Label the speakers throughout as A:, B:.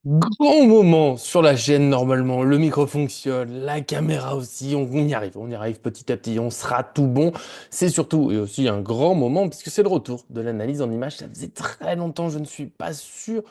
A: Grand moment sur la chaîne normalement, le micro fonctionne, la caméra aussi, on y arrive petit à petit, on sera tout bon. C'est surtout et aussi un grand moment puisque c'est le retour de l'analyse en images. Ça faisait très longtemps, je ne suis pas sûr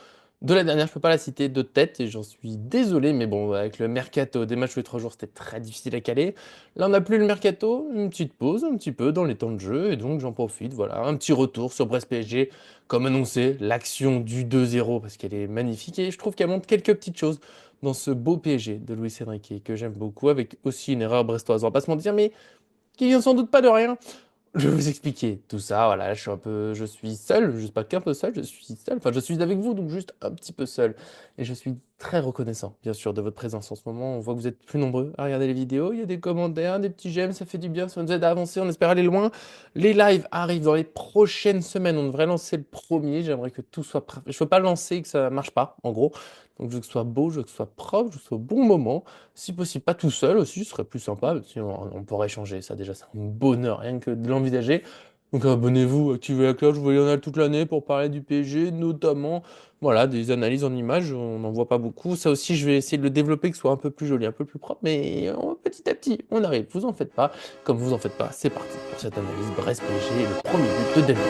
A: de la dernière, je peux pas la citer de tête et j'en suis désolé, mais bon, avec le mercato des matchs tous les 3 jours, c'était très difficile à caler. Là, on n'a plus le mercato, une petite pause un petit peu dans les temps de jeu et donc j'en profite, voilà, un petit retour sur Brest PSG. Comme annoncé, l'action du 2-0, parce qu'elle est magnifique, et je trouve qu'elle montre quelques petites choses dans ce beau PSG de Luis Enrique, que j'aime beaucoup, avec aussi une erreur brestoise, on va pas se mentir, mais qui vient sans doute pas de rien. Je vais vous expliquer tout ça. Voilà, je suis seul, juste pas qu'un peu seul, je suis seul. Enfin, je suis avec vous, donc juste un petit peu seul. Et je suis très reconnaissant, bien sûr, de votre présence en ce moment. On voit que vous êtes plus nombreux à regarder les vidéos. Il y a des commentaires, des petits j'aime, ça fait du bien, ça nous aide à avancer. On espère aller loin. Les lives arrivent dans les prochaines semaines. On devrait lancer le premier. J'aimerais que tout soit prêt. Je veux pas le lancer et que ça marche pas, en gros. Donc, je veux que ce soit beau, je veux que ce soit propre, je veux que ce soit au bon moment. Si possible, pas tout seul aussi, ce serait plus sympa. Si on pourrait échanger, ça déjà, c'est un bonheur, rien que de l'envisager. Donc abonnez-vous, activez la cloche, vous voyez, on a toute l'année pour parler du PSG, notamment, voilà, des analyses en images, on n'en voit pas beaucoup. Ça aussi, je vais essayer de le développer, que ce soit un peu plus joli, un peu plus propre, mais petit à petit, on arrive, vous en faites pas. Comme vous en faites pas, c'est parti pour cette analyse Brest-PSG, le premier but de Dembélé.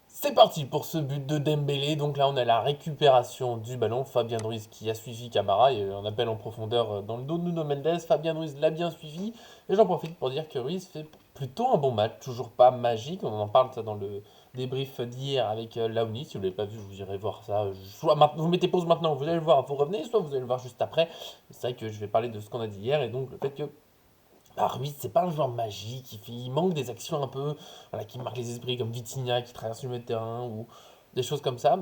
A: C'est parti pour ce but de Dembélé. Donc là, on a la récupération du ballon. Fabien Ruiz qui a suivi Camara. Il y a eu un appel en profondeur dans le dos de Nuno Mendes. Fabien Ruiz l'a bien suivi. Et j'en profite pour dire que Ruiz fait plutôt un bon match. Toujours pas magique. On en parle ça dans le débrief d'hier avec Laouni. Si vous ne l'avez pas vu, je vous irez voir ça. Soit vous mettez pause maintenant, vous allez le voir, vous revenez. Soit vous allez le voir juste après. C'est vrai que je vais parler de ce qu'on a dit hier. Et donc le fait que Ruiz, c'est pas un joueur magique, il manque des actions un peu voilà, qui marquent les esprits, comme Vitinha qui traverse le milieu de terrain ou des choses comme ça.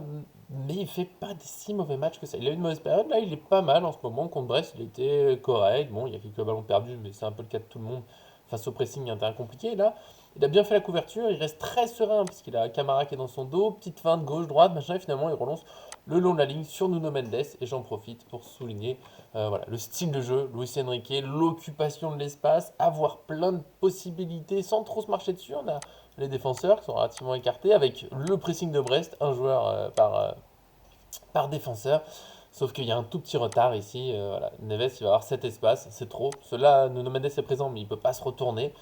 A: Mais il fait pas des si mauvais matchs que ça. Il a eu une mauvaise période, là il est pas mal en ce moment. Contre Brest, il était correct. Bon, il y a quelques ballons perdus, mais c'est un peu le cas de tout le monde face au pressing, il y a un terrain compliqué. Et là, il a bien fait la couverture, il reste très serein puisqu'il a Camara qui est dans son dos, petite feinte gauche, droite, machin, et finalement il relance le long de la ligne sur Nuno Mendes. Et j'en profite pour souligner voilà, le style de jeu, Luis Enrique, l'occupation de l'espace, avoir plein de possibilités sans trop se marcher dessus. On a les défenseurs qui sont relativement écartés avec le pressing de Brest, un joueur par défenseur. Sauf qu'il y a un tout petit retard ici. Voilà. Neves, il va avoir cet espace, c'est trop. Cela, Nuno Mendes est présent, mais il ne peut pas se retourner.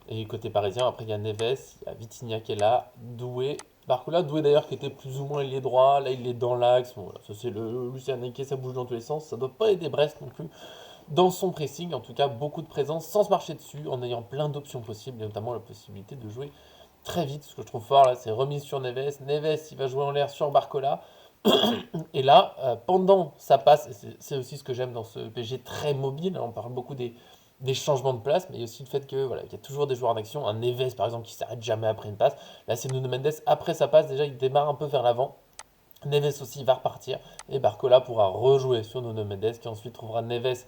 A: Et côté parisien, après il y a Neves, il y a Vitinha qui est là, Doué. Barcola, Doué d'ailleurs qui était plus ou moins il est droit, là il est dans l'axe. Bon, voilà, ça c'est le Lucien Enrique, ça bouge dans tous les sens. Ça doit pas aider Brest non plus dans son pressing, en tout cas beaucoup de présence sans se marcher dessus, en ayant plein d'options possibles, et notamment la possibilité de jouer très vite. Ce que je trouve fort là, c'est remise sur Neves. Neves, il va jouer en l'air sur Barcola. Et là, pendant sa passe, et c'est aussi ce que j'aime dans ce PSG très mobile, hein, on parle beaucoup des changements de place, mais il y a aussi le fait que voilà, il y a toujours des joueurs en action. Un Neves, par exemple, qui s'arrête jamais après une passe. Là, c'est Nuno Mendes. Après sa passe, déjà, il démarre un peu vers l'avant. Neves aussi va repartir et Barcola pourra rejouer sur Nuno Mendes qui ensuite trouvera Neves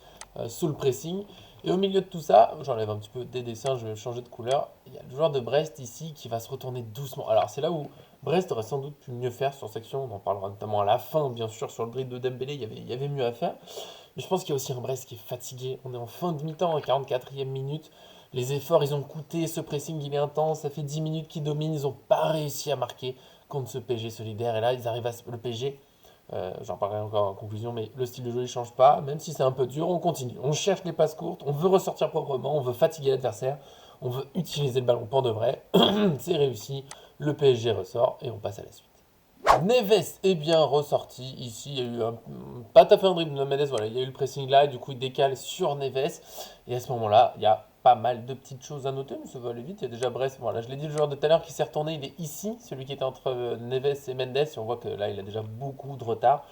A: sous le pressing. Et au milieu de tout ça, j'enlève un petit peu des dessins, je vais changer de couleur. Il y a le joueur de Brest ici qui va se retourner doucement. Alors c'est là où Brest aurait sans doute pu mieux faire sur section. On en parlera notamment à la fin, bien sûr, sur le dribble de Dembélé, il y avait mieux à faire. Mais je pense qu'il y a aussi un Brest qui est fatigué. On est en fin de mi-temps, en 44e minute. Les efforts, ils ont coûté. Ce pressing, il est intense. Ça fait 10 minutes qu'ils dominent. Ils n'ont pas réussi à marquer contre ce PSG solidaire. Et là, ils arrivent à le PSG. J'en parlerai encore en conclusion, mais le style de jeu ne change pas. Même si c'est un peu dur, on continue. On cherche les passes courtes. On veut ressortir proprement. On veut fatiguer l'adversaire. On veut utiliser le ballon pour de vrai. C'est réussi. Le PSG ressort et on passe à la suite. Neves est bien ressorti. Ici, il y a eu pas tout à fait un dribble de Mendes, voilà, il y a eu le pressing là, et du coup, il décale sur Neves. Et à ce moment-là, il y a pas mal de petites choses à noter, mais ça va aller vite. Il y a déjà Brest, voilà, je l'ai dit, le joueur de tout à l'heure qui s'est retourné, il est ici, celui qui était entre Neves et Mendes. Et on voit que là, il a déjà beaucoup de retard.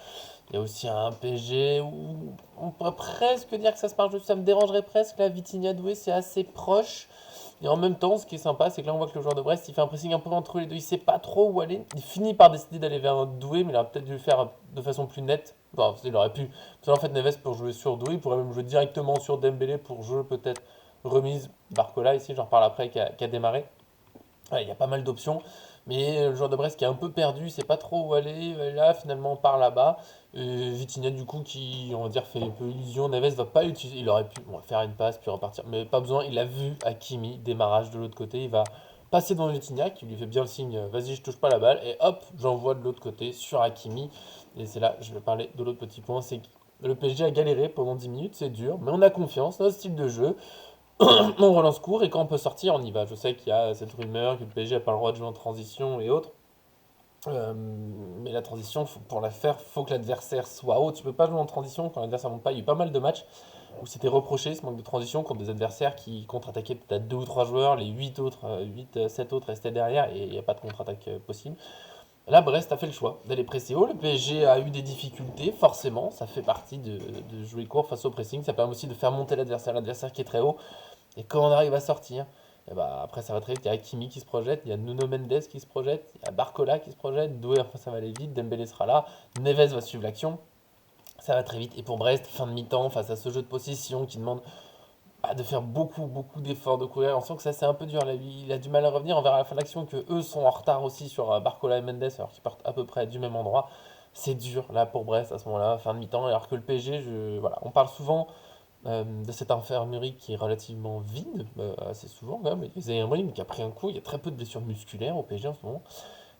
A: Il y a aussi un PSG où on pourrait presque dire que ça se marche, ça me dérangerait presque. Là, Vitinha Doué, c'est assez proche. Et en même temps, ce qui est sympa, c'est que là, on voit que le joueur de Brest, il fait un pressing un peu entre les deux. Il sait pas trop où aller. Il finit par décider d'aller vers un Doué, mais il aurait peut-être dû le faire de façon plus nette. Enfin, il aurait pu. Parce en fait, Neves, pour jouer sur Doué, il pourrait même jouer directement sur Dembélé pour jouer peut-être remise Barcola ici, j'en reparle après, qui a démarré. Ouais, il y a pas mal d'options, mais le joueur de Brest qui est un peu perdu, il sait pas trop où aller. Là, finalement, par là-bas. Vitinha, du coup, qui, on va dire, fait un peu illusion. Neves va pas l'utiliser. Il aurait pu bon, faire une passe puis repartir, mais pas besoin. Il a vu Hakimi, démarrage de l'autre côté. Il va passer devant Vitinha, qui lui fait bien le signe, vas-y, je touche pas la balle, et hop, j'envoie de l'autre côté sur Hakimi. Et c'est là, je vais parler de l'autre petit point, c'est que le PSG a galéré pendant 10 minutes, c'est dur, mais on a confiance, notre style de jeu, on relance court, et quand on peut sortir, on y va. Je sais qu'il y a cette rumeur que le PSG n'a pas le droit de jouer en transition et autres. Mais la transition, pour la faire, faut que l'adversaire soit haut. Tu peux pas jouer en transition quand l'adversaire monte pas. Il y a eu pas mal de matchs où c'était reproché ce manque de transition contre des adversaires qui contre-attaquaient peut-être 2 ou 3 joueurs, les 8 autres, 8 7 autres restaient derrière et il n'y a pas de contre-attaque possible. Là, Brest a fait le choix d'aller presser haut. Le PSG a eu des difficultés, forcément. Ça fait partie de jouer court face au pressing. Ça permet aussi de faire monter l'adversaire qui est très haut. Et quand on arrive à sortir, et bah après ça va très vite. Il y a Hakimi qui se projette, il y a Nuno Mendes qui se projette, il y a Barcola qui se projette, Doué après ça va aller vite, Dembélé sera là, Neves va suivre l'action. Ça va très vite. Et pour Brest, fin de mi-temps, face à ce jeu de possession qui demande de faire beaucoup d'efforts de courir, on sent que ça c'est un peu dur. Là, il a du mal à revenir. On verra à la fin de l'action que eux sont en retard aussi sur Barcola et Mendes alors qu'ils partent à peu près du même endroit. C'est dur là pour Brest à ce moment-là, fin de mi-temps. Alors que le PSG, voilà, on parle souvent de cette infirmerie qui est relativement vide, assez souvent quand même. Il y a Zaïre Emery qui a pris un coup, il y a très peu de blessures musculaires au PSG en ce moment.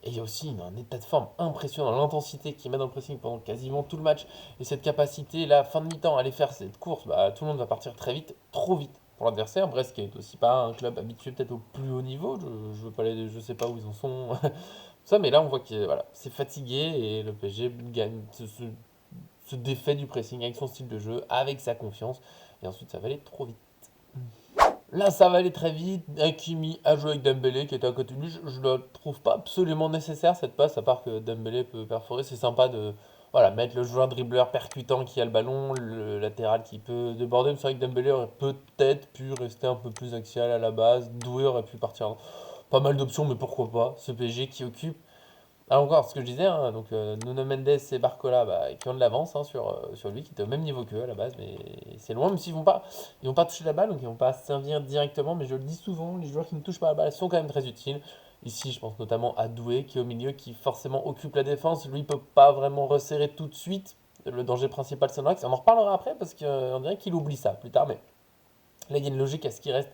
A: Et il y a aussi un état de forme impressionnant, l'intensité qu'il met dans le pressing pendant quasiment tout le match. Et cette capacité, là, fin de mi-temps, à aller faire cette course, bah, tout le monde va partir très vite, trop vite pour l'adversaire. Brest qui est aussi pas un club habitué peut-être au plus haut niveau, je veux pas je sais pas où ils en sont. Ça, mais là on voit que voilà, c'est fatigué et le PSG gagne, se défait du pressing avec son style de jeu, avec sa confiance. Et ensuite ça va aller trop vite. Là, ça va aller très vite. Hakimi a joué avec Dembélé qui était à côté de lui. Je ne la trouve pas absolument nécessaire cette passe, à part que Dembélé peut perforer. C'est sympa de voilà, mettre le joueur dribbleur percutant qui a le ballon, le latéral qui peut déborder. Mais c'est vrai que Dembélé aurait peut-être pu rester un peu plus axial à la base. Doué aurait pu partir. Pas mal d'options, mais pourquoi pas. Ce PSG qui occupe ah, encore, ce que je disais, hein, donc Nuno Mendes et Barcola qui ont de l'avance sur lui, qui était au même niveau qu'eux à la base, mais c'est loin, même s'ils ils vont pas toucher la balle, donc ils vont pas servir directement, mais je le dis souvent, les joueurs qui ne touchent pas la balle sont quand même très utiles. Ici, je pense notamment à Doué, qui est au milieu, qui forcément occupe la défense, lui, il peut pas vraiment resserrer tout de suite. Le danger principal, c'est Noax. On en reparlera après, parce qu'on dirait qu'il oublie ça plus tard, mais là, il y a une logique à ce qui reste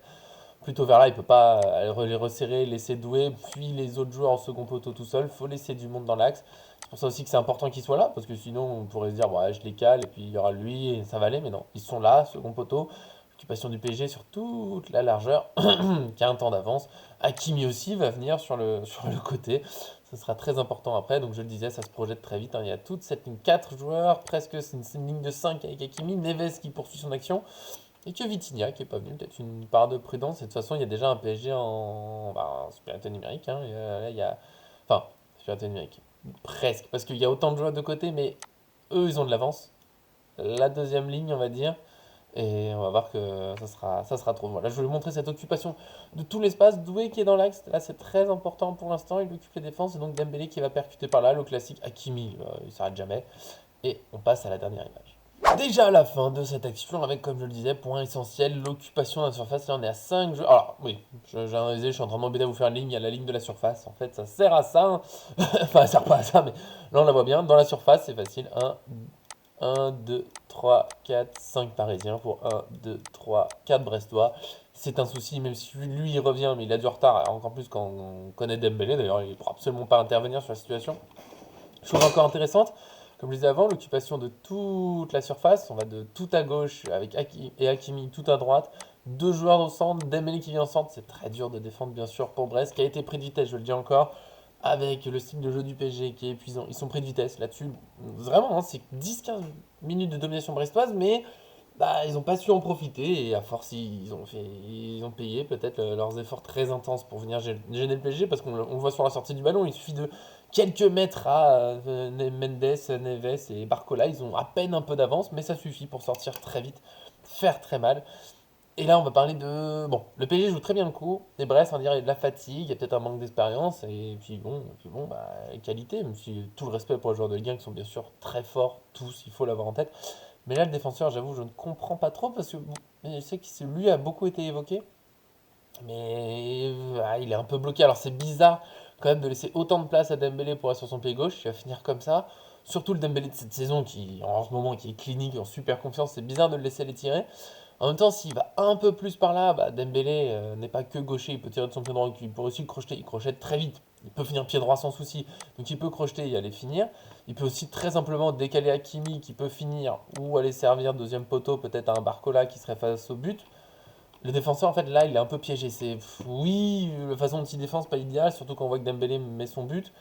A: plutôt vers là, il peut pas les resserrer, laisser Doué, puis les autres joueurs en second poteau tout seul. Faut laisser du monde dans l'axe. C'est pour ça aussi que c'est important qu'ils soient là, parce que sinon on pourrait se dire, ouais, je les cale, et puis il y aura lui, et ça va aller, mais non, ils sont là, second poteau. Occupation du PSG sur toute la largeur, qui a un temps d'avance. Hakimi aussi va venir sur le côté. Ce sera très important après, donc je le disais, ça se projette très vite, hein. Il y a toute cette ligne 4 joueurs, presque c'est une ligne de 5 avec Hakimi, Neves qui poursuit son action. Et que Vitinha qui est pas venu, peut-être une part de prudence. Et de toute façon, il y a déjà un PSG en supériorité numérique, hein. Là, il y a... Enfin, supériorité numérique. Presque. Parce qu'il y a autant de joueurs de côté, mais eux, ils ont de l'avance. La deuxième ligne, on va dire. Et on va voir que ça sera trop. Voilà, je vais vous montrer cette occupation de tout l'espace. Doué qui est dans l'axe. Là, c'est très important pour l'instant. Il occupe les défenses. Et donc Dembélé qui va percuter par là. Le classique Hakimi, il s'arrête jamais. Et on passe à la dernière image. Déjà à la fin de cette action, avec comme je le disais, point essentiel, l'occupation de la surface. Là, on est à 5 jeux. Alors, oui, j'ai analysé, je suis en train de m'embêter à vous faire une ligne. Il y a la ligne de la surface. En fait, ça sert à ça, hein. Enfin, ça sert pas à ça, mais là, on la voit bien. Dans la surface, c'est facile. 2, 3, 4, 5 Parisiens pour 1, 2, 3, 4 Brestois. C'est un souci, même si lui, il revient, mais il a du retard. Encore plus quand on connaît Dembélé. D'ailleurs, il ne pourra absolument pas intervenir sur la situation. Chose encore intéressante, comme je disais avant, l'occupation de toute la surface, on va de tout à gauche avec Hakimi tout à droite, deux joueurs au centre, Dembélé qui vient au centre, c'est très dur de défendre bien sûr pour Brest, qui a été pris de vitesse, je le dis encore, avec le style de jeu du PSG qui est épuisant. Ils sont pris de vitesse là-dessus, vraiment, hein, c'est 10-15 minutes de domination brestoise, mais bah, ils n'ont pas su en profiter et à force ils ont payé peut-être leurs efforts très intenses pour venir gêner le PSG parce on le voit sur la sortie du ballon, il suffit de quelques mètres à Mendes, Neves et Barcola, ils ont à peine un peu d'avance mais ça suffit pour sortir très vite, faire très mal. Et là on va parler de... Bon, le PSG joue très bien le coup, et Brest on va dire il y a de la fatigue, il y a peut-être un manque d'expérience et puis bon bah, qualité, même si tout le respect pour les joueurs de Ligue 1 qui sont bien sûr très forts, tous, il faut l'avoir en tête. Mais là, le défenseur, j'avoue, je ne comprends pas trop parce que bon, je sais que lui a beaucoup été évoqué, mais il est un peu bloqué. Alors c'est bizarre quand même de laisser autant de place à Dembélé pour être sur son pied gauche. Il va finir comme ça. Surtout le Dembélé de cette saison qui, en ce moment, qui est clinique, en super confiance. C'est bizarre de le laisser les tirer. En même temps, s'il va un peu plus par là, bah, Dembélé n'est pas que gaucher, il peut tirer de son pied droit, il peut aussi crocheter, il crochette très vite. Il peut finir pied droit sans souci, donc il peut crocheter et aller finir. Il peut aussi très simplement décaler Hakimi qui peut finir ou aller servir deuxième poteau peut-être à un Barcola qui serait face au but. Le défenseur, en fait, là, il est un peu piégé. Oui, la façon dont il défend, c'est pas idéal, surtout quand on voit que Dembélé met son but.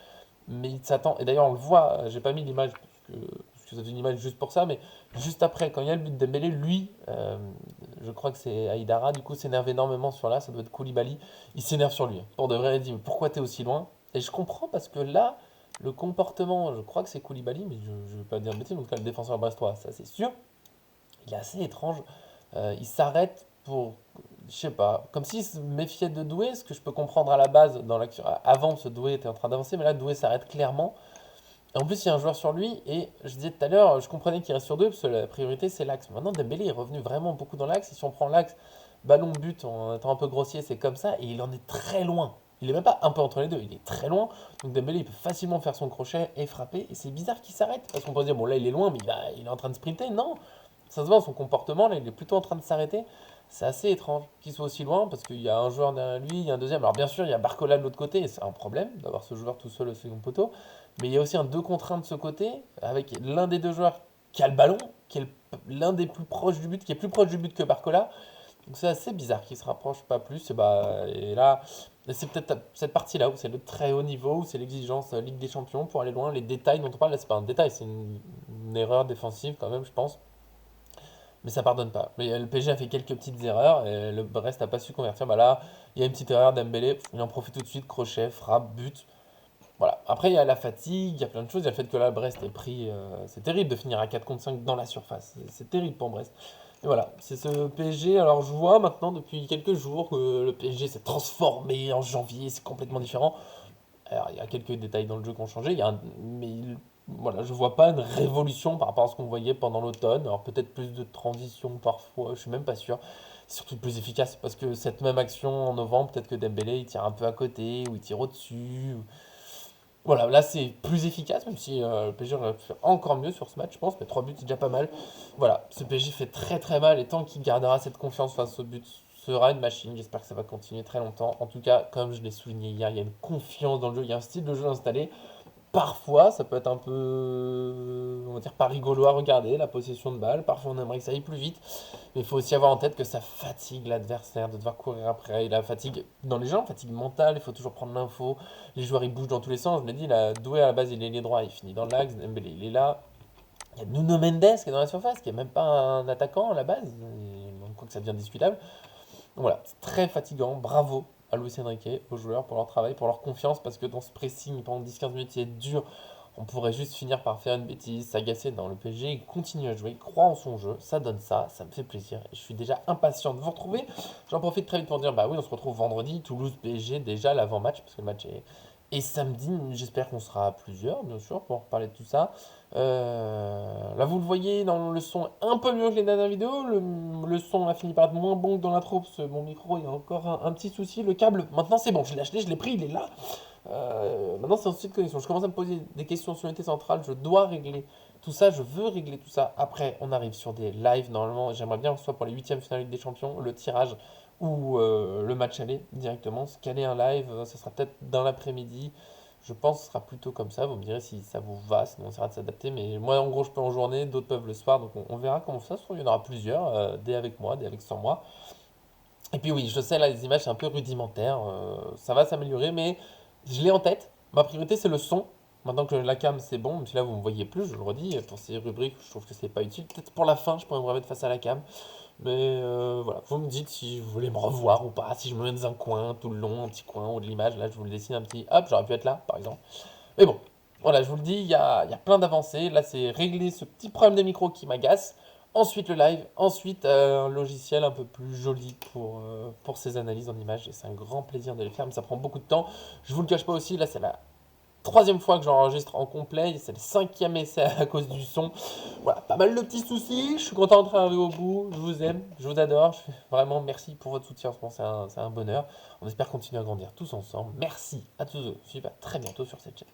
A: Mais il s'attend. Et d'ailleurs, on le voit, j'ai pas mis l'image parce que ça fait une image juste pour ça, mais juste après, quand il y a le but de Dembélé, lui, je crois que c'est Aïdara, du coup, s'énerve énormément sur là, ça doit être Koulibaly. Il s'énerve sur lui. Pour de vrai, il dit mais pourquoi t'es aussi loin? Et je comprends parce que là, le comportement, je crois que c'est Koulibaly, mais je vais pas dire de bêtises, mais en tout cas, le défenseur brestois, ça c'est sûr, il est assez étrange. Il s'arrête pour, je sais pas, comme s'il se méfiait de Doué, ce que je peux comprendre à la base dans l'action. Avant, ce Doué était en train d'avancer, mais là, Doué s'arrête clairement. En plus, il y a un joueur sur lui, et je disais tout à l'heure, je comprenais qu'il reste sur deux, parce que la priorité c'est l'axe. Maintenant, Dembélé est revenu vraiment beaucoup dans l'axe, et si on prend l'axe, ballon but en étant un peu grossier, c'est comme ça, et il en est très loin. Il est même pas un peu entre les deux, il est très loin. Donc Dembélé, il peut facilement faire son crochet et frapper, et c'est bizarre qu'il s'arrête, parce qu'on peut se dire, bon là il est loin, mais il est en train de sprinter. Non, ça se voit, son comportement, là, il est plutôt en train de s'arrêter. C'est assez étrange qu'il soit aussi loin, parce qu'il y a un joueur derrière lui, il y a un deuxième. Alors bien sûr, il y a Barcola de l'autre côté, et c'est un problème d'avoir ce joueur tout seul au second poteau. Mais il y a aussi un 2 contre 1 de ce côté, avec l'un des deux joueurs qui a le ballon, qui est l'un des plus proches du but, qui est plus proche du but que Barcola. Donc c'est assez bizarre qu'il se rapproche pas plus. Et là, c'est peut-être cette partie-là où c'est le très haut niveau, où c'est l'exigence Ligue des Champions pour aller loin. Les détails dont on parle, là, c'est pas un détail, c'est une erreur défensive quand même, je pense. Mais ça pardonne pas. Mais le PSG a fait quelques petites erreurs et le Brest n'a pas su convertir. Bah là, il y a une petite erreur d'Embélé, il en profite tout de suite, crochet, frappe, but. Voilà. Après, il y a la fatigue, il y a plein de choses. Il y a le fait que là, Brest ait pris. C'est terrible de finir à 4 contre 5 dans la surface. C'est terrible pour Brest. Et voilà, c'est ce PSG. Alors, je vois maintenant depuis quelques jours que le PSG s'est transformé en janvier. C'est complètement différent. Alors, il y a quelques détails dans le jeu qui ont changé. Voilà, je vois pas une révolution par rapport à ce qu'on voyait pendant l'automne. Alors, peut-être plus de transition parfois. Je suis même pas sûr. C'est surtout plus efficace parce que cette même action en novembre, peut-être que Dembélé il tire un peu à côté ou il tire au-dessus. Voilà, là c'est plus efficace, même si le PSG aurait pu faire encore mieux sur ce match, je pense, mais 3 buts c'est déjà pas mal. Voilà, ce PSG fait très très mal et tant qu'il gardera cette confiance face au but, sera une machine. J'espère que ça va continuer très longtemps. En tout cas, comme je l'ai souligné hier, il y a une confiance dans le jeu, il y a un style de jeu installé. Parfois, ça peut être un peu, on va dire, pas rigolo à regarder, la possession de balle. Parfois, on aimerait que ça aille plus vite. Mais il faut aussi avoir en tête que ça fatigue l'adversaire de devoir courir après. Il a fatigue dans les jambes, fatigue mentale, il faut toujours prendre l'info. Les joueurs, ils bougent dans tous les sens. Je l'ai dit, la Doué à la base, il est ailier droit, il finit dans l'axe. Dembélé, il est là. Il y a Nuno Mendes qui est dans la surface, qui est même pas un attaquant à la base. On croit que ça devient discutable. Donc voilà, c'est très fatigant. Bravo à Luis Enrique, aux joueurs pour leur travail, pour leur confiance, parce que dans ce pressing pendant 10-15 minutes, c'est dur. On pourrait juste finir par faire une bêtise, s'agacer. Dans le PSG, il continue à jouer, il croit en son jeu, ça donne ça me fait plaisir. Et je suis déjà impatient de vous retrouver. J'en profite très vite pour dire, bah oui, on se retrouve vendredi, Toulouse-PSG, déjà l'avant-match, parce que le match est samedi. J'espère qu'on sera plusieurs, bien sûr, pour parler de tout ça. Là, vous le voyez, dans le son un peu mieux que les dernières vidéos. Le son a fini par être moins bon que dans l'intro, parce que mon micro, il y a encore un petit souci. Le câble, maintenant c'est bon, je l'ai acheté, je l'ai pris, il est là. Maintenant, c'est un souci de connexion. Je commence à me poser des questions sur l'unité centrale. Je dois régler tout ça. Je veux régler tout ça. Après, on arrive sur des lives. Normalement, j'aimerais bien que ce soit pour les huitièmes finales Ligue des Champions, le tirage ou le match aller directement. Se caler un live, ça sera peut-être dans l'après-midi. Je pense que ce sera plutôt comme ça. Vous me direz si ça vous va. Sinon, on essaiera de s'adapter. Mais moi, en gros, je peux en journée. D'autres peuvent le soir. Donc, on verra comment ça se trouve. Il y en aura plusieurs. Des avec moi, des avec sans moi. Et puis oui, je sais, là, les images, c'est un peu rudimentaire. Ça va s'améliorer, mais je l'ai en tête. Ma priorité, c'est le son. Maintenant que la cam, c'est bon, même si là, vous ne me voyez plus, je le redis, pour ces rubriques, je trouve que c'est pas utile. Peut-être pour la fin, je pourrais me remettre face à la cam. Mais voilà, vous me dites si vous voulez me revoir ou pas, si je me mets dans un coin tout le long, un petit coin ou de l'image. Là, je vous le dessine un petit. Hop, j'aurais pu être là, par exemple. Mais bon, voilà, je vous le dis, il y a plein d'avancées. Là, c'est régler ce petit problème des micros qui m'agace. Ensuite, le live. Ensuite, un logiciel un peu plus joli pour ces analyses en images. Et c'est un grand plaisir de les faire, mais ça prend beaucoup de temps. Je vous le cache pas aussi, là, c'est la troisième fois que j'enregistre en complet. C'est le cinquième essai à cause du son. Voilà, pas mal de petits soucis. Je suis content d'être arrivé au bout. Je vous aime, je vous adore. Vraiment, merci pour votre soutien. C'est un bonheur. On espère continuer à grandir tous ensemble. Merci à tous. Je vous dis à très bientôt sur cette chaîne.